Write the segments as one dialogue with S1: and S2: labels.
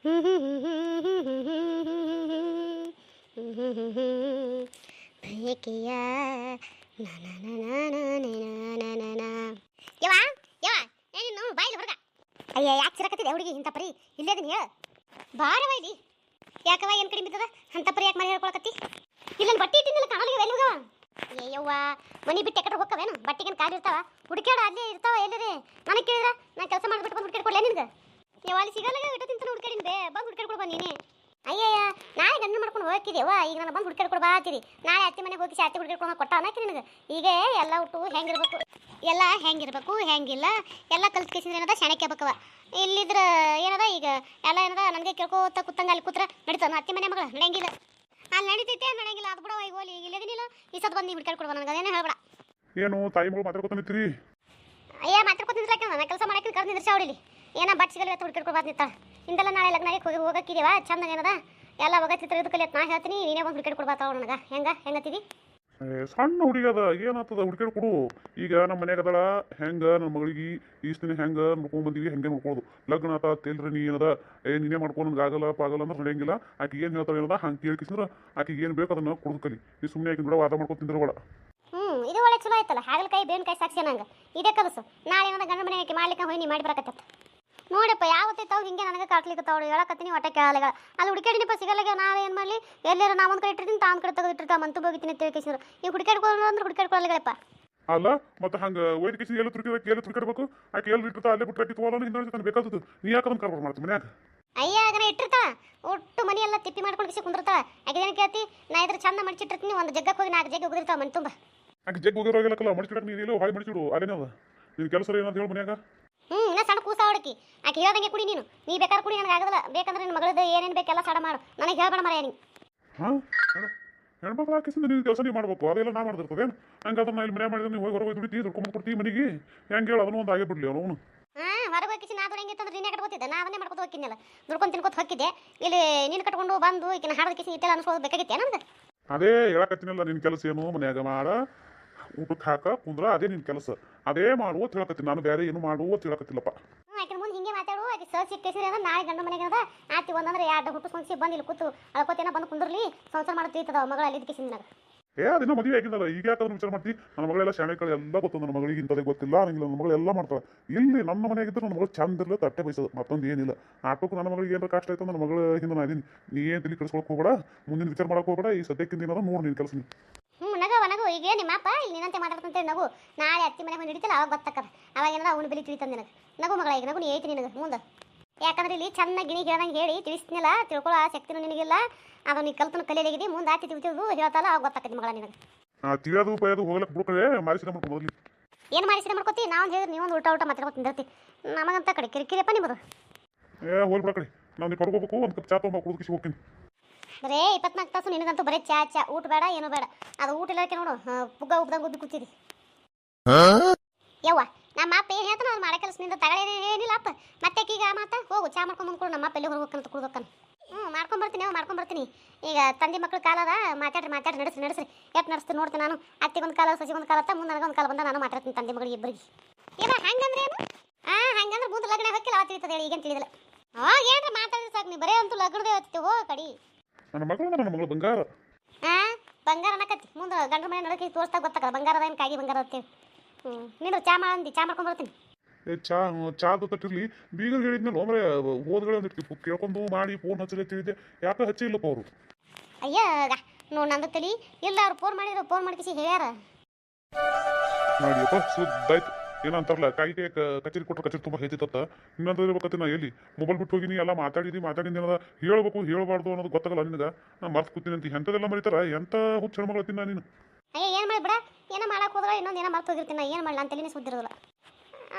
S1: ಬಯಕೆಯ ಯವ ಯವ ಏನು ಬಾಯಿಲಿ ಹೊರಗ. ಅಯ್ಯ ಯಾಕೆ ಸಿರಕತ್ತಿದೆ ಹುಡುಗಿ ಇಂಥ ಪರಿ ಇಲ್ಲೇದೀನಿ ಹೇಳ ಬಾರವ ಇಲ್ಲಿ. ಯಾಕವ ಏನು ಕಡಿಮೆ ಬಿದ್ದದ ಅಂತ ಪರಿ ಯಾಕೆ ಮನೆ ಹೇಳ್ಕೊಳಕತ್ತಿ? ಇಲ್ಲ ಬಟ್ಟೆ ಇಟ್ಟಿದ್ದಿಲ್ಲ ಕಾಣಲಿಗೆ ಎಲ್ಲುಗವ. ಅಯ್ಯವ್ವ ಮನೆ ಬಿಟ್ಟು ಎಕಡೆ ಹೋಗವೇನು? ಬಟ್ಟೆಗೇನು ಕಾಲು ಇರ್ತಾವ ಹುಡುಕ್ಯಾಡ ಅಲ್ಲೇ ಇರ್ತಾವ ಎಲ್ಲರೇ. ನನಗೆ ಕೇಳಿದ್ರ ನಾ ಕೆಲಸ ಮಾಡಿಬಿಟ್ಟು ಬಂದು ಹುಡುಕ್ಯಾಡ್ಕೊಡ್ಲೇ ನಿನ್ಗೆ? ನೀವು ಅಲ್ಲಿ ಸಿಗಲ್ಲ ಇಟ್ಟು ತಿಂತಾನೆ ಹುಡುಕ್ಯಾಡಿನ ಬೇ ಬಂದು ಹುಡುಕ್ಯಾಡ್ಕೊಡ್ ಬಾ ನೀನೇ. ಅಯ್ಯಯ್ಯ ನಾಳೆ ಗಂಡು ಮಾಡ್ಕೊಂಡು ಹೋಗಿದ್ದೇವ, ಈಗ ನಾನು ಬಂದು ಹುಡುಕ್ಯಾಡ್ಕೊಡ್ ಬಾ ಅಂತೀರಿ. ನಾಳೆ ಅತ್ತೆ ಮನೆಗೆ ಹೋಗಿ ಅತ್ತೆ ಹುಡುಕ್ಯಾಡ್ಕೊಂಡು ಕೊಟ್ಟ ಅನ್ನಕ್ಕೆ ನಿನಗೆ ಈಗ ಎಲ್ಲ ಹುಟ್ಟು ಹೆಂಗಿರ್ಬೇಕು ಎಲ್ಲ ಹೆಂಗಿರ್ಬೇಕು ಹೆಂಗಿಲ್ಲ ಎಲ್ಲ ಕಲ್ತು ಕೇಸಿದ್ರೆ ಏನದ ಶಾಣಕ್ಕೆ ಬೇಕವ. ಇಲ್ಲಿದ್ರ ಏನದ ಈಗ ಎಲ್ಲ ಏನದ ನನಗೆ ಕೇಳ್ಕೋತ ಕೂತಂಗ ಅಲ್ಲಿ ಕೂತ್ರ ನಡೀತಾನ ಅತ್ತೆ ಮನೆ ಮಗಳ ನಡೆಯಂಗಿಲ್ಲ. ಅಲ್ಲಿ ನಡೀತೈತೆ ನಡೆಯಂಗಿಲ್ಲ ಅದು ಬಿಡವ. ಈಗ ಹೋಲಿ ಈಗ ಇಲ್ಲದಿನಿಲ್ಲ ಈ ಸತ್ ಬಂದು ಹುಡುಕ್ಯಾಡ್ಕೊಡ್ಬ ನನಗೆ ಅದೇನೋ ಹೇಳ್ಬೇಡ.
S2: ಏನು ತಾಯಿ ಮಗಳು ಮಾತಾಡ್ಕೊತಾನಿತ್ರಿ?
S1: ಅಯ್ಯ ಮಾತಾಡ್ಕೊತ ನಿಂದ್ರಾಕ ನಾನು ಕೆಲಸ ಮಾಡಕ್ಕೆ ಕರೆದು ನಿಂದ್ರಿಸಿ ಅವಳಿಲಿ ಏನ ಬಟ್ ಸಿಗಲ್ಲ ಹುಡುಕ್ಯಾಡ್ಕೊಡ್ ಬಾದ್ನಿತ್ತಾಳ. ಇಂದೆಲ್ಲ ನಾಳೆ ಲಗ್ನಾಗೆ ಹೋಗಿ ಹೋಗಕ್ಕಿದೇವ ಚಂದ ಏನದ ಎಲ್ಲ ಹೋಗತ್ತಿತ್ರ ಇದು ಕಲಿಯತ್ ನಾ ಹೇಳ್ತೀನಿ. ನೀನೇ ಬಂದು ಹುಡುಕ್ಯಾಡ್ಕೊಡ್ ಬಾತಾವ ನನಗೆ ಹೆಂಗತ್ತಿದಿ?
S2: ಸಣ್ಣ ಹುಡುಗಿ ಅದ ಏನಾಗ್ತದ ಹುಡುಕ್ಯಾಡ್ ಕೊಡು. ಈಗ ನಮ್ಮ ಮನ್ಯಾಗ ಅದಳ ಹೆಂಗ ನನ್ನ ಮಗಳಿಗೆ ಈಸ್ತಿನ ಹೆಂಗ ನೋಡ್ಕೊಂಡ್ ಬಂದೀವಿ ಹೆಂಗೆ ನೋಡ್ಕೊಳ್ಳೋದು. ಲಗ್ನ ಆತ ತೇಲ್ರಿ ನೀ ಏನದ ನೀನೇ ಮಾಡ್ಕೊಂಡು ನನಗೆ ಆಗಲ್ಲ ಪಾಗಲ್ಲ ಅಂದ್ರೆ ನಡೆಯಂಗಿಲ್ಲ. ಆಕೆ ಏನು ಹೇಳ್ತಾಳೆ ಏನದ ಹಂಗೆ ಕೇಳ್ಕಿಸಿದ್ರೆ ಆಕೆಗೆ ಏನು ಬೇಕು ಅದನ್ನ ಕೊಡೋದು ಕಲಿ. ಈ ಸುಮ್ಮನೆ ಆಕೆ ಬಿಡ ವಾದ ಮಾಡ್ಕೊಂಡು ತಿಂದ್ರೆ ಬೇಡ.
S1: ಇದು ಒಳ್ಳೆ ಚಲೋ ಆಯ್ತಲ್ಲ. ಹಾಗಲಕಾಯಿ ಬೇವಿನಕಾಯಿ ಸಾಕ್ಷಿ ನಂಗೆ ಇದೇ ಕಲಸು. ನಾಳೆ ಏನದ ಗಂಡ ಮನೆಗೆ ಮಾಡ್ಲಿಕ್ಕೆ ಹೋಗಿ ನೀ ಮಾಡಿ ಬರಕತ್ತ ನೋಡಪ್ಪ ಯಾವತ್ತೈತಾವ್ ಹಿಂಗೆ ನನಗೆ ಕಾಟ್ಲಿಕ್ಕತ್ತಾವ ಹೇಳಕತ್ತೀನಿ ಹೊಟ್ಟೆ ಕೇಳಲ್ಲ. ಅಲ್ಲಿ ಹುಡುಕಾಡಿನಪ್ಪ ಸಿಗಲ್ಲ. ನಾವೇನು ಮಾಡಲಿ ಎಲ್ಲಾರ ನಾ ಒಂದು ಕಡೆ ಇಟ್ಟಿರ್ತೀನಿ ತಾನು ಕಡೆ ತೆಗೆದಿಟ್ಟಿರ್ತಾ ಮಂತು ಹೋಗಿತೀನಿ ಅಂತ ತಿಳ್ಕಿಸಿದ್ರು. ನೀವು ಹುಡುಕಾಡ್ಕೊಳ್ಳೋ ಅಂದ್ರೆ ಹುಡುಕಾಡ್ಕೊಳ್ಳಲ್ಲಪ್ಪ
S2: ಅಲ್ಲ ಮತ್ತೆ ಹಂಗೆ ವೈದ್ಯಕೀಯ ಎಲ್ಲ ತುರ್ಕಿಡ್ಬೇಕು. ಆಕೆ ಎಲ್ಲಿ ಇಟ್ಟಿರ್ತಾ ಅಲ್ಲೇ ಬಿಟ್ಟು ತಗೋಲ್ಲ ಹಿಂದೆ ತನಕ ಬೇಕಾದದ್ದು ನೀ ಯಾಕಂದ್ರೆ ಕರ್ಕೊಂಡು ಮಾಡ್ತೀನಿ ಮನ್ಯಾಗ.
S1: ಅಯ್ಯ ಅದನ್ನ ಇಟ್ಟಿರ್ತಾಳ ಒಟ್ಟು ಮನಿ ಎಲ್ಲ ತಿಪ್ಪಿ ಮಾಡ್ಕೊಂಡು ಕಿಸಿ ಕುಂದಿರ್ತಾಳ. ಆಕೆದೇನು ಕೇಳ್ತಿ ನಾ ಇದ್ರ ಚಂದ ಮಡಿಚಿಟ್ಟಿರ್ತೀನಿ. ಒಂದು ಜಗ್ಗಕ್ಕೆ ಹೋಗಿ 4 ಜಗ್ಗ ಹೋಗಿರ್ತಾವ ಮನೆ ತುಂಬ.
S2: ಆಕೆ ಜಗ್ ಹೋಗಿರೋಗಿಲ್ಲಕ್ಕಲ್ಲ ಮಡಿಚಿಡಕ್ಕೆ ನೀನು ಹಾಯ್ ಮಡಿಚಿಡು ಅಲ್ಲೇನದ ನಿನ್ನ ಕೆಲಸ ಏನಂತ ಹೇಳಿ ಮನ್ಯಾಗ.
S1: ಇನ್ನ ಸಣ್ಣ ಕೂಸ ಹುಡುಕಿ ಆಕೆ ಹೇಳ್ದಂಗೆ ಕುಡಿ ನೀನು. ನೀ ಬೇಕಾದ್ರೆ ಕುಡಿ ನನಗೆ ಆಗೋದಿಲ್ಲ. ಬೇಕಂದ್ರೆ ನಿನ್ನ ಮಗಳದ್ದು ಏನೇನು ಬೇಕೆಲ್ಲ ಸಾಡ ಮಾಡು ನನಗೆ ಹೇಳ್ಬೇಡ ಮರ ನೀನು.
S2: ಹಾಂ ಹೆಣ್ಮಕ್ಳು ಹಾಕಿಸಿಂದ ನೀವು ಕೆಲಸ ನೀವು ಮಾಡ್ಬೇಕು. ಅದೆಲ್ಲ ನಾ ಮಾಡ್ದಿರ್ತದೆ ಏನು ಹಂಗಾದ್ರೆ ನಾ ಇಲ್ಲಿ ಮನೆ ಮಾಡಿದ್ರೆ ನೀವು ಹೋಗಿ ಹೊರಗೆ ದುಡಿತಿ ದುಡ್ಕೊಂಡು ಕೊಡ್ತೀವಿ ಮನೆಗೆ ಹೆಂಗೆ ಹೇಳಿ ಅದನ್ನು ಒಂದು ಆಗೇ ಬಿಡಲಿ ಅವನು.
S1: ಹೊರಗೆ ಹೋಗಿಸಿ ನಾ ದುಡ್ಡು ಹೆಂಗಿತ್ತಂದ್ರೆ ನೀನೇ ಕಟ್ಕೋತಿದ್ದೆ. ನಾ ಅದನ್ನೇ ಮಾಡ್ಕೊತ ಹೋಗಿದ್ನಲ್ಲ ದುಡ್ಕೊಂಡು ತಿನ್ಕೋತ ಹೋಗಿದ್ದೆ. ಇಲ್ಲಿ ನೀನು ಕಟ್ಕೊಂಡು ಬಂದು ಈಗಿನ ಹಾಡದ ಕಿಸಿ ಇಟ್ಟೆಲ್ಲ ಅನ್ಸೋದು ಬೇಕಾಗಿತ್ತೆ ನಮ್ಗೆ.
S2: ಅದೇ ಹೇಳಕತ್ತೀನಲ್ಲ ನಿನ್ನ ಕೆಲಸ ಏನು ಮನ್ಯಾಗ ಮಾಡ ಊಟಕ್ಕೆ ಹಾಕ ಕುಂದ್ರ ಅದೇ ನಿನ್ನ ಕೆಲಸ ಅದೇ ಮಾಡುವ ತಿಳಕತ್ತೀನಿ. ನಾನು ಬೇರೆ ಏನು ಮಾಡುವ ತಿಳಕತ್ತಿಲ್ಲಪ್ಪ.
S1: ಆಕೆ ಮುಂದೆ ಹಿಂಗೆ ಮಾತಾಡು. ಆಕೆ ಸರ್ ಸಿಕ್ಕೇಸಿದ್ರೆ ಅಂದ್ರೆ ನಾಳೆ ಗಂಡ ಮನೆಗೆ ಅದ ಆತಿ ಒಂದಂದ್ರೆ 2 ಹುಟ್ಟಿಸ್ಕೊಂಡು ಬಂದು ಇಲ್ಲಿ ಕೂತು ಅಳ್ಕೋತೇನ ಬಂದು ಕುಂದ್ರಲಿ ಸಂಸಾರ ಮಾಡೋದು ತಿಳಿತದ ಮಗಳ ಅಲ್ಲಿ ಇದಕ್ಕೆ
S2: ಅದಿನ ಮದುವೆ ಆಗಿದ್ದಲ್ಲ ಈಗ ಯಾಕಂದ್ರೆ ವಿಚಾರ ಮಾಡ್ತಿ. ನನ್ನ ಮಗಳೆಲ್ಲ ಶಾಣೆಗಳು ಎಲ್ಲ ಗೊತ್ತು. ನನ್ನ ಮಗಳಿಗೆ ಇಂಥದೇ ಗೊತ್ತಿಲ್ಲ ನನಗಿಲ್ಲ. ನನ್ನ ಮಗಳು ಎಲ್ಲ ಮಾಡ್ತಾಳೆ. ಇಲ್ಲಿ ನನ್ನ ಮನೆಯಾಗಿದ್ದರೆ ನನ್ನ ಮಗಳು ಚಂದ ಇರಲಿ ತಟ್ಟೆ ಬಯಸೋದು ಮತ್ತೊಂದು ಏನಿಲ್ಲ. ಆಟೋಕ್ಕೂ ನನ್ನ ಮಗಳಿಗೆ ಏನಾರ ಕಷ್ಟ ಆಯ್ತು ನನ್ನ ಮಗಳ ಹಿಂದೆ ನಾ ಇದೀನಿ. ನೀ ಏನು ತಲೆ ಕೆಡಿಸ್ಕೊಳಕ್ಕೆ ಹೋಗಬೇಡ. ಮುಂದಿನ ವಿಚಾರ ಮಾಡಕ್ಕೆ ಹೋಗಬೇಡ. ಈ ಸದ್ಯಕ್ಕಿಂತ ಏನಾರ ನೋಡಿ ನಿನ್ನ ಕೆಲಸ ನೀನು.
S1: ನಗು ಈಗ ನಿಮ್ಮಪ್ಪ ಇಲ್ಲಿ ನಿನ್ನಂತೆ ಮಾತಾಡ್ತಂತೇಳಿ ನಗು. ನಾಳೆ ಅತ್ತಿ ಮನೆಗೆ ಬಂದು ಹಿಡಿತಿಲ್ಲ ಅವಾಗ ಗೊತ್ತಾಕದ. ಅವಾಗ ಏನಾರ ಅವ್ನು ಬೆಲೆ ತಿಳಿತಂದು ನಿನಗೆ. ನಗು ಮಗಳ ಈಗ ನಗು ನೀ ಐತಿ ನಿನಗೆ ಮುಂದೆ. ಯಾಕಂದ್ರೆ ಇಲ್ಲಿ ಚೆನ್ನಾಗಿ ಗಿಣಿ ಹೇಳ್ದಂಗೆ ಹೇಳಿ ತಿಳಿಸ್ತಿನಿಲ್ಲ. ತಿಳ್ಕೊಳ್ಳೋ ಶಕ್ತಿನೂ ನಿನಗಿಲ್ಲ. ಅದು ನೀ ಕಲ್ತನ ಕಲಿಯಲಾಗಿದೆ. ಮುಂದೆ ಆತಿ ತಿಳಿದು ಹೇಳ್ತಲ್ಲ ಅವಾಗ ಗೊತ್ತಾಕತಿ ಮಗಳ ನಿನಗೆ.
S2: ತಿಳಿಯೋದು ಪಯೋದು ಹೋಗ್ಲಕ್ಕೆ ಬಿಡ್ಕಡೆ ಮಾರಿಸಿದ ಮಾಡ್ಕೊಂಡು ಮೊದಲು
S1: ಏನು ಮಾಡಿಸಿದ ಮಾಡ್ಕೋತಿ. ನಾವು ಹೇಳಿದ್ರೆ ನೀವೊಂದು ಊಟ ಮಾತಾಡ್ಕೊಂಡು ತಿಂದಿರ್ತಿ. ನಮಗಂತ ಕಡೆ ಕಿರಿಕಿರಿಯಪ್ಪ ನಿಮ್ಮದು.
S2: ಹೋಗ್ಬಿಡ ಕಡೆ ನಾವು ನೀವು ಕರ್ಕೋಬೇಕು. ಒಂದು ಕಪ್ ಚಾ ತೊಗೊಂಡು ಕುಡಿದು ಕಿಸಿ ಹೋಗ್ತೀನಿ.
S1: ಬರೇ 24 ತಾಸು ನಿನಗಂತೂ ಬರೀ ಚಾ ಊಟ ಬೇಡ ಏನು ಬೇಡ. ಅದು ಊಟ ಇಲ್ಲಕ್ಕೆ ನೋಡು ಪುಗ್ಗ ಉಬ್ದಂಗೆ ಉಬ್ಬಿ ಕೂತಿದಿ. ಯವ್ವ ನಮ್ಮ ಅಪ್ಪ ಏನು ಹೇಳ್ತಾನೆ ಅದು ಮಾಡೋ ಕೆಲಸ ನಿಂದ ತಗೊಳ್ಳೇನಿಲ್ಲ ಅಪ್ಪ. ಮತ್ತೆ ಈಗ ಮಾತಾ ಹೋಗು ಚಾ ಮಾಡ್ಕೊಂಡು ಬಂದ್ಕೊಡು. ನಮ್ಮ ಅಪ್ಪ ಎಲ್ಲಿ ಹೊರಬೇಕಂತ ಕುಡ್ಬೇಕನ್ನು ಮಾಡ್ಕೊಂಬರ್ತೀನಿ. ಈಗ ತಂದೆ ಮಕ್ಳು ಕಾಲದ ಮಾತಾಡ್ರಿ ನಡೆಸ್ರಿ ಎಷ್ಟು ನಡೆಸ್ತೀನಿ ನೋಡ್ತೀನಿ ನಾನು. ಅತ್ತಿಗೊಂದು ಕಾಲ ಸಸಿಗೊಂದು ಕಾಲತ್ತ ಮುಂದೆ ನನಗೊಂದು ಕಾಲ ಬಂದ ನಾನು ಮಾತಾಡ್ತೀನಿ ತಂದೆ ಮಗಳಿಗೆ ಇಬ್ಬರಿಗೆ. ಈಗ ಹಂಗಂದ್ರೆ ಏನು ಹಂಗಂದ್ರೆ ಮುಂದೆ ಲಗ್ನ ಹೋಗಿಲ್ಲ ಅವ ತಿಳಿತದೆ ಹೇಳಿ ಈಗೇನು ತಿಳಿದಿಲ್ಲ. ಏನ್ರ ಮಾತಾಡಿದ್ರೆ ಸಾಕು ನೀವು ಬರೇ ಅಂತೂ ಲಗ್ನದೇ ಹೋಗ್ತೀವಿ ಹೋ ಕಡಿ.
S2: ನನ್ನ ಮಗಳು ಬಂಗಾರ
S1: ಬಂಗಾರ ಅನ್ನಕತ್ತಿ ಮುಂದೆ ಗಂಡ ಮನೆ ನಡಕ್ಕೆ ತೋರಿಸ್ದಾಗ ಗೊತ್ತಾಗಲ್ಲ ಬಂಗಾರದ ಏನು ಕಾಗಿ ಬಂಗಾರ ಅಂತೇಳಿ. ನೀನು ಚಾ ಮಾಡ್ಕೊಂಡ್ಬರ್ತೀನಿ.
S2: ಚಾದ ತಟ್ಟಿರ್ಲಿ ಬೀಗರ್ ಹೇಳಿದ್ನಲ್ಲ ಒಮ್ಮೆ ಓದ್ಗಳೇ ಒಂದಿಟ್ಟು ಕೇಳ್ಕೊಂಡು ಮಾಡಿ ಫೋನ್ ಹಚ್ಚಲೇ ತಿಳಿದೆ. ಯಾಕೆ ಹಚ್ಚಿಲ್ಲಪ್ಪ ಅವರು.
S1: ಅಯ್ಯ ನೋಡಿ ನಂದು ತಲಿ ಇಲ್ಲ. ಅವ್ರು ಫೋನ್ ಮಾಡಿಸಿ ಹೇಳ್ಯಾರ
S2: ನೋಡಿಯಪ್ಪ ಸುದ್ದಾಯ್ತು. ಏನಂತಾರಲ್ಲ ಕಾಯಿಗೆ ಕಚೇರಿ ಕೊಟ್ಟರೆ ಕಚೇರಿ ತುಂಬ ಹೆಚ್ಚಿತ್ತ. ಇನ್ನೊಂದು ಇರ್ಬೇಕತ್ತೆ ನಾ ಎಲ್ಲಿ ಮೊಬೈಲ್ ಬಿಟ್ಟು ಹೋಗಿನಿ ಎಲ್ಲ ಮಾತಾಡಿದ ಹೇಳ್ಬೇಕು ಹೇಳ್ಬಾರ್ದು ಅನ್ನೋದು ಗೊತ್ತಾಗಲ್ಲ ನಿನಗೆ. ನಾ ಮರ್ತು ಕೂತೀನಿ ಅಂತ ಎಂಥದೆಲ್ಲ ಮರಿತಾರ. ಎಂಥ ಹುಚ್ಚ ಹೆಣ್ಮಗಳತ್ತೀನಿ ನೀನು.
S1: ಅಯ್ಯ ಏನು ಮಾಡಿಬಿಡ ಏನೋ ಮಾಡಕ್ಕೆ ಹೋದ್ರೆ ಇನ್ನೊಂದು ಏನೋ ಮರ್ತು ಹೋಗಿರ್ತೀನಿ. ಏನು ಮಾಡಲ್ಲ ಅಂತ ತಲೆನೇ ಸುದ್ದಿರೋದಿಲ್ಲ.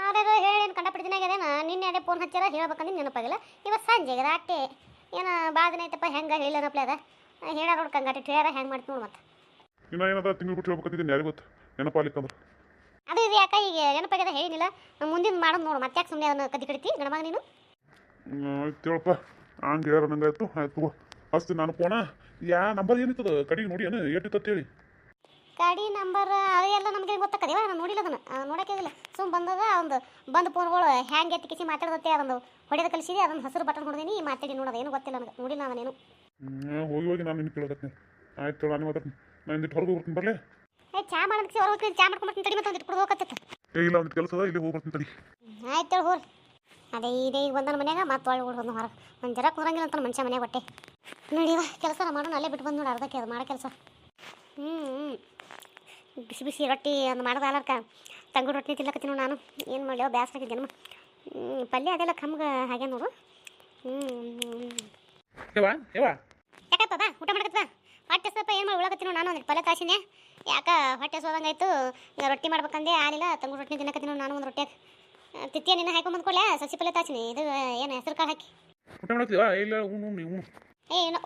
S1: ಆದರೆ ಹೇಳೇನು ಕಂಡಪಟ್ಟಿದ್ದೀನಾಗ್ಯದೇನ ನಿನ್ನೆ ಅದೇ ಫೋನ್ ಹಚ್ಚಾರ ಹೇಳ್ಬೇಕಂದ್ರೆ ನೆನಪಾಗಿಲ್ಲ. ಇವತ್ತು ಸಂಜೆಗೆ ಅಟ್ಟೆ ಏನು ಭಾಳ ದಿನ ಆಯ್ತಪ್ಪ ಹೆಂಗೆ ಹೇಳಿನಪ್ಲೆ ಅದ ಹೇಳ ನೋಡಿ ಕಂಗಾಟಿ ಹೇಳ್ಯಾರ ಹೆಂಗೆ ಮಾಡ್ತೀನಿ ನೋಡಿ. ಮತ್ತೆ
S2: ಇನ್ನು ಏನದ ತಿಂಗಳು ಬಿಟ್ಟು ಹೇಳ್ಬೇಕಂತಿದ್ದೀನಿ ಯಾರಿಗೆ ಗೊತ್ತು ನೆನಪಾಲಿಕ್ಕಂದ್ರೆ.
S1: ಅದು ಇದು ಯಾಕೆ ಈಗ ನೆನಪಾಗ್ಯದ ಹೇಳಿನಿಲ್ಲ. ಮುಂದಿನ ಮಾಡೋದು ನೋಡು ಮತ್ತೆ ಯಾಕೆ ಸುಮ್ಮನೆ ಅದನ್ನು ಕದಿ ಕಡಿತಿ ಗಣಮಗ ನೀನು.
S2: ಆಯ್ತು ಹೇಳಪ್ಪ ಹಂಗೆ ಹೇಳ ನಂಗಾಯ್ತು ಆಯ್ತು ತಗೋ ಹಚ್ತೀನಿ ನಾನು ಫೋನ. ನಂಬರ್ ಏನಿತ್ತದ ಕಡೆಗೆ ನೋಡಿ ಏನು ಏಟಿತ್ತು ಹೇಳಿ.
S1: ಗಾಡಿ ನಂಬರ್ ಅದೆಲ್ಲ ನಮಗೆ ಗೊತ್ತಾಕದೇವ ನಾನು ನೋಡಿಲ್ಲ ಅದನ್ನು ನೋಡೋಕ್ಕಾಗಿಲ್ಲ ಸುಮ್ಮ ಬಂದದ ಒಂದು ಬಂದು ಫೋನ್ಗಳು ಹ್ಯಾಂಗೆ ಎತ್ತಿಕಿಸಿ ಮಾತಾಡೋದತ್ತೆ ಅದೊಂದು ಹೊಡೆದ ಕಲಿಸಿದೆ ಅದೊಂದು ಹಸಿರು ಬಟನ್ ಹೊಡೆದೀನಿ ಮಾತಾಡಿ ನೋಡೋದು ಏನು ಗೊತ್ತಿಲ್ಲ ನನಗೆ ನೋಡಿಲ್ಲ ನಾನೇನು
S2: ಹೋಗಿ ನಾನು ನಿನ್ನ ಕೇಳಕತ್ತೀನಿ ಆಯ್ತು ನಾನು ಮಾತಾಡ್ತೀನಿ ನಾನು ಇಂದಿಟ್ಟು ಹೊರಗೆ ಹೋಗ್ತೀನಿ ಬರಲೇ
S1: ಚಾ ಮಾಡೋದಕ್ಕೆ ಹೊರಗೆ ಚಾ ಮಾಡ್ಕೊಂಬರ್ತೀನಿ ತಡಿ ಮತ್ತೆ ಒಂದಿಟ್ಟು ಕುಡ್ದು ಹೋಗತ್ತೆ
S2: ಇಲ್ಲ ಒಂದು ಕೆಲಸ ಅದ ಇಲ್ಲಿ ಹೋಗಿ ಬರ್ತೀನಿ ತಡಿ
S1: ಆಯ್ತು ಹೋರಿ ಅದೇ ಇದೇ ಈಗ ಬಂದನ ಮನ್ಯಾಗ ಮತ್ತೆ ಒಳ್ಳೆ ಹೊರಗೆ ಒಂದು ಜರ ಕುಂದ್ರಂಗಿಲ್ಲ ಅಂತ ಮನುಷ್ಯ ಮನ್ಯಾಗ ಹೊಟ್ಟೆ ನೋಡಿವ ಕೆಲಸ ಮಾಡೋಣ ಅಲ್ಲೇ ಬಿಟ್ಟು ಬಂದು ನೋಡಿ ಅರ್ಧಕ್ಕೆ ಅದು ಮಾಡೋ ಕೆಲಸ ಬಿಸಿ ಬಿಸಿ ರೊಟ್ಟಿ ಅದು ಮಾಡೋದು ಅಲ್ಲರ್ಕ ತಂಗು ರೊಟ್ಟಿ ತಿನ್ನಕತ್ತೀನಿ ನಾನು ಏನು ಮಾಡ್ಯೋ ಬೇಸರ ಆಗಿದ್ದೇನು ಪಲ್ಯ ಅದೆಲ್ಲ ಕಮ್ಗೆ ಹಾಗೆ ನೋಡು ಯಾಕಪ್ಪ ಬಾ ಊಟ ಮಾಡಕತ್ತ ಹೊಟ್ಟೆ ಸ್ವಲ್ಪ ಏನು ಮಾಡಿ ಉಳಕತ್ತೀನಿ ನಾನು ಒಂದು ಪಲ್ಯ ತಾಸಿನೇ ಯಾಕೆ ಹೊಟ್ಟೆ ಸೋದಂಗಾಯ್ತು ರೊಟ್ಟಿ ಮಾಡ್ಬೇಕಂದೆ ಆಲಿಲ್ಲ ತಂಗು ರೊಟ್ಟಿ ತಿನ್ನಕತ್ತೀನಿ ನಾನು ಒಂದು ರೊಟ್ಟಿ ತಿತ್ತಿಯ ನಿನ್ನ ಹಾಕೊಂಬಂದ್ಕೊಳ್ಳೆ ಸಸಿ ಪಲ್ಯ ತಾಸಿನಿ ಇದು ಏನು ಹೆಸರು ಕಾಳು ಹಾಕಿ
S2: ಊಟ ಮಾಡ್ತೀವಾ ಇಲ್ಲ ನೀವು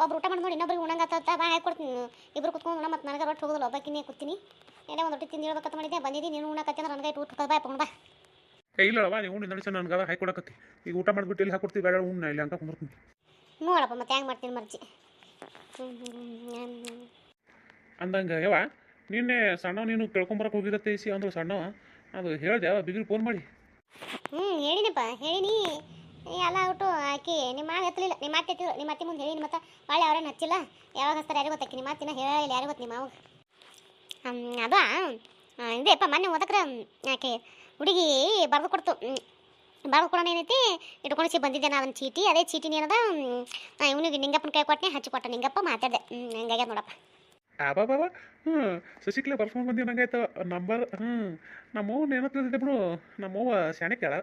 S1: ಒಬ್ರು ಊಟ ಮಾಡಿ ನೋಡಿ ಇನ್ನೊಬ್ರಿಗೆ ಉಣ್ಣಂಗತ್ತ ಬಾ ಹಾಕೊಡ್ತೀನಿ ಇಬ್ರು ಕುತ್ಕೊಂಡು ಉಣ ಮತ್ತು ನನಗೆ ರೊಟ್ಟಿ ಹೋಗೋದಿಲ್ಲ ಒಬ್ಬಾಕಿನೇ ಕೂತೀನಿ ಎಲ್ಲ ಒಂದು ರೊಟ್ಟಿ ತಿಂದು ಹೇಳ್ಬೇಕಂತ ಮಾಡಿದ್ದೆ ಬಂದಿದ್ದೀನಿ ನೀನು ಉಣ್ಣಕತ್ತಿ ಅಂದ್ರೆ ನನಗೆ ಊಟ ಬಾ ಪಕೊಂಡು ಬಾ
S2: ಇಲ್ಲವಾ ನೀವು ನಡೆಸ ನನಗೆ ಹಾಕೊಡಕತ್ತಿ ಈಗ ಊಟ ಮಾಡ್ಬಿಟ್ಟು ಇಲ್ಲಿ ಹಾಕೊಡ್ತೀವಿ ಬೇಡ ಉಣ್ಣ ಇಲ್ಲಿ ಅಂತ ಕುಂದಿರ್ತೀನಿ
S1: ನೋಡಪ್ಪ ಮತ್ತೆ ಹೆಂಗೆ ಮಾಡ್ತೀನಿ ಮರ್ಜಿ
S2: ಅಂದಂಗೆ ಯವ್ವ ನಿನ್ನೆ ಸಣ್ಣವ ನೀನು ಕೇಳ್ಕೊಂಬರಕ್ಕೆ ಹೋಗಿರತ್ತೆ ಇಸಿ ಅಂದ್ರೆ ಸಣ್ಣವ ಅದು ಹೇಳ್ದೆ ಯಾವ ಬಿಗ್ರಿ ಫೋನ್ ಮಾಡಿ
S1: ಹೇಳಿನಪ್ಪ ಹೇಳಿನಿ ಎಲ್ಲ ಔಟು ಆಕಿ ನಿಮ್ಮ ಮಾವ ಎತ್ತಲಿಲ್ಲ ನಿಮ್ಮ ಮಾತು ಎತ್ತಿದ್ರು ನಿಮ್ಮ ಅತ್ತೆ ಮುಂದೆ ಹೇಳಿನಿ ಮತ್ತು ಭಾಳ ಅವ್ರೇನು ಹಚ್ಚಿಲ್ಲ ಯಾವಾಗ ಹಚ್ತಾರೆ ಯಾರಿಗೂ ಗೊತ್ತಾಕಿ ನಿಮ್ಮ ಮಾತಿನ ಹೇಳಿಲ್ಲ ಯಾರಿಗೂ ಗೊತ್ತು ನಿಮ್ಮ ಮಾವ ಅದು ಇದೆಪ್ಪ ಮೊನ್ನೆ ಓದಕ್ರೆ ಯಾಕೆ ಹುಡುಗಿ ಬರೆದು ಕೊಡ್ತು ಬರೆದು ಕೊಡೋಣ ಏನೈತಿ ಇಟ್ಕೊಂಡು ಬಂದಿದ್ದೆ ನಾ ಒಂದು ಚೀಟಿ ಅದೇ ಚೀಟಿನ ಏನದ ಇವನಿಗೆ ನಿಂಗಪ್ಪನ ಕೈ ಕೊಟ್ಟನೆ ಹಚ್ಚಿ ಕೊಟ್ಟ ನಿಂಗಪ್ಪ ಮಾತಾಡಿದೆ ಹಂಗಾಗ್ಯದ ನೋಡಪ್ಪ
S2: ಬಾಬಾ ಶಶಿಕ್ಲೆ ಬರ್ಸ್ಕೊಂಡು ಬಂದೀವಿ ನಂಗಾಯ್ತು ನಂಬರ್ ನಮ್ಮವ್ವನ ಏನೋ ತಿಳಿದಿದ್ದೆ ಬಿಡು ನಮ್ಮವ್ವ ಶಾಣೆ ಕೇಳ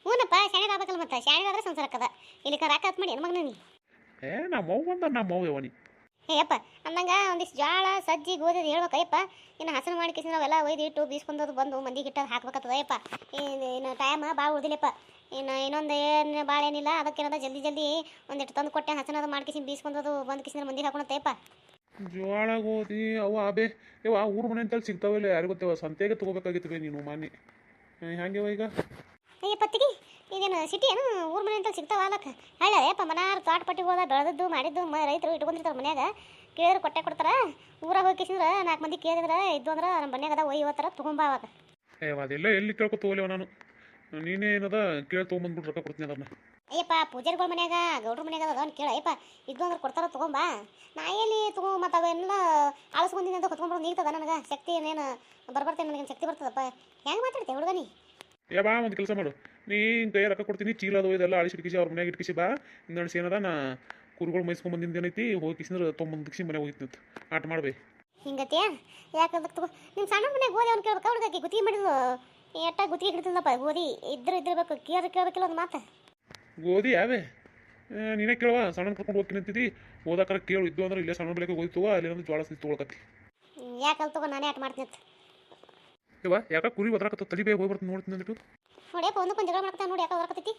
S1: ಹ್ಞೂನಪ್ಪ ಶಾಣೆ ಆಗ್ಬೇಕಲ್ಲ ಮತ್ತೆ ಶಾಣೆ ಆದ್ರೆ ಸಂಸಾರಕ್ಕದ ಇಲ್ಲಿ ರಾಕ ಹತ್ ಮಾಡಿ ಏನು ಮಗ ನೀನು
S2: ನಮ್ಮವ್ವ ಅಂದ ನಮ್ಮವ್ವ ಯವನಿ
S1: ಏಯಪ್ಪ ಅಂದಂಗೆ ಒಂದಿಷ್ಟು ಜೋಳ ಸಜ್ಜಿ ಗೋಧಿ ಹೇಳ್ಬೇಕಯ್ಯಪ್ಪ ಇನ್ನು ಹಸನು ಮಾಡಿ ಕಿಸಿ ನಾವೆಲ್ಲ ಒಯ್ದು ಇಟ್ಟು ಬೀಸ್ಕೊಂಡದು ಬಂದು ಮಂದಿಗೆ ಇಟ್ಟದು ಹಾಕ್ಬೇಕತ್ತದ ಅಯ್ಯಪ್ಪ ಇನ್ನು ಟೈಮ್ ಭಾಳ ಉಳಿದಿಲ್ಲಪ್ಪ ಇನ್ನು ಇನ್ನೊಂದು ಏನು ಭಾಳ ಏನಿಲ್ಲ ಅದಕ್ಕೇನದ ಜಲ್ದಿ ಒಂದಿಟ್ಟು ತಂದು ಕೊಟ್ಟೆ ಹಸನದು ಮಾಡಿ ಕಿಸಿ ಬೀಸ್ಕೊಂಡದು ಬಂದು ಕಿಸಿನ ಮಂದಿಗೆ ಹಾಕೊಳತ್ತಯ್ಯಪ್ಪ
S2: ಜೋಳ ಗೋಧಿ ಅವ ಅಬೇ ಇವ ಊರು ಮನೆ ಅಂತೇಳಿ ಸಿಗ್ತಾವಿಲ್ಲ ಯಾರು ಗೊತ್ತೇವ ಸಂತೆಗೆ ತೊಗೋಬೇಕಾಗಿತ್ತು ನೀನು ಮಾನಿ ಹ್ಯಾಂಗೆವ ಈಗ
S1: ಅಯ್ಯಪ್ಪತ್ತಿಗೆ ಇದೇನು ಸಿಟಿ ಏನು ಊರು ಮನೆ ಅಂತ ಸಿಗ್ತಾವ ಅಲ್ಲಕ್ಕ ಹೇಳಪ್ಪ ಮನಾರು ತೋಟ ಪಟ್ಟಿ ಹೋದ ಬೆಳೆದದ್ದು ಮಾಡಿದ್ದು ರೈತರು ಇಟ್ಕೊಂಡಿರ್ತಾರೆ ಮನ್ಯಾಗ ಕೇಳಿದ್ರೆ ಕೊಟ್ಟೆ ಕೊಡ್ತಾರ ಊರಾಗ ಹೋಗಿ ಕಿಸಿದ್ರೆ 4 ಮಂದಿ ಕೇಳಿದ್ರೆ ಇದ್ದು ಅಂದ್ರೆ ನಮ್ಮ ಮನ್ಯಾಗ ಅದ ಒಯ್ಯವತ್ತರ ತೊಗೊಂಬ ಅವಾಗ
S2: ಅದೆಲ್ಲ ಎಲ್ಲಿ ಕೇಳ್ಕೊತ ಹೋಗ್ಲೇವ ನಾನು ನೀನೇ ಏನದ ಕೇಳಿ ತೊಗೊಂಬಂದ್ಬಿಟ್ಟು ರೊಕ್ಕ ಕೊಡ್ತೀನಿ ಅದನ್ನ
S1: ಅಯ್ಯಪ್ಪ ಪೂಜಾರಿಗಳ ಮನ್ಯಾಗ ಗೌಡ್ರ ಮನ್ಯಾಗ ಅದನ್ನ ಕೇಳ ಅಯ್ಯಪ್ಪ ಇದ್ದು ಅಂದ್ರೆ ಕೊಡ್ತಾರ ತೊಗೊಂಬ ನಾ ಎಲ್ಲಿ ತೊಗೊಂಡು ಮತ್ತು ಅವೆಲ್ಲ ಆಳಿಸ್ಕೊಂದಿನಿ ಅಂತ ಹೊತ್ಕೊಂಡ್ಬರೋದು ನೀಗ್ತದ ನನಗೆ ಶಕ್ತಿ ಏನೇನು ಬರ್ತೇನೆ ನನಗೇನು ಶಕ್ತಿ ಬರ್ತದಪ್ಪ ಹೆಂಗೆ ಮಾತಾಡ್ತೆ ಹುಡುಗನಿ
S2: ಬಾ ಒಂದು ಕೆಲಸ ಮಾಡು ನೀ ಕೈ ರೊಕ್ಕ ಕೊಡ್ತೀನಿ ಚೀಲ ಅದು ಇದೆಲ್ಲ ಅಳಿಸಿಟ್ಕಿಸಿ ಅವ್ರ ಮನ್ಯಾಗ ಇಟ್ಕಿಸಿ ಬಾ ಇನ್ನೊಂದು ಏನದ ನಾ ಕುರುಗಳು ಮೈಸ್ಕೊಂಡ್ ಬಂದಿಂದ ಏನೈತಿ ಹೋಗಿ ಕಿಸಿದ್ರೆ ತೊಗೊಂಬಂದಿಸಿ ಮನೆಗೆ ಹೋಗಿತ್ತು ಆಟ ಮಾಡ್ಬೇ
S1: ಹಿಂಗತಿಯಾ ಯಾಕೆ ಅದಕ್ಕೆ ತಗೋ ನಿಮ್ಮ ಸಣ್ಣ ಮನೆಗೆ ಗೋಧಿ ಅವ್ನು ಕೇಳ್ಬೇಕು ಹುಡುಗಾಕಿ ಗುತ್ತಿಗೆ ಮಾಡಿದ್ಲು ಎಟ್ಟ ಗುತ್ತಿಗೆ ಹಿಡಿದಿಲ್ಲಪ್ಪ ಗೋಧಿ ಇದ್ದಿರ್ಬೇಕು ಕೇಳಬೇಕಿಲ್ಲ ಒಂದು ಮಾತು
S2: ಗೋಧಿ ಯಾವೇ ನೀನೇ ಕೇಳುವ ಸಣ್ಣ ಕರ್ಕೊಂಡು ಹೋಗ್ತೀನಿ ಅಂತಿದ್ದಿ ಓದಾಕರ ಕೇಳು ಇದ್ದು ಅಂದ್ರೆ ಇಲ್ಲೇ ಸಣ್ಣ ಬೆಳಗ್ಗೆ ಹೋಯ್ತುವ ಅಲ್ಲಿ ಜೋಳ ಸಿದ್ದು ತೊಗೊಳಕತ್ತಿ
S1: ಯಾಕೆ ಅಲ್ಲಿ ತಗೋ ನಾನೇ ಆಟ ಮಾಡ್ತೀನಿ ಅಂತ
S2: ಇವ ಯಾಕೆ ಕುರಿ ಒದ್ರಾಕತ್ತ ತಲಿ ಬೇಗ ಹೋಗಿ ಬರ್ತೀನಿ ನೋಡ್ತೀನಿ ಅಂದ್ಬಿಟ್ಟು
S1: ನೋಡ್ಯಪ್ಪ ಒಂದಕ್ಕೊಂದು ಜಗಳ ಮಾಡ್ತಾ ನೋಡಿ ಯಾಕೆ ಹೊರಕತ್ತೈತಿ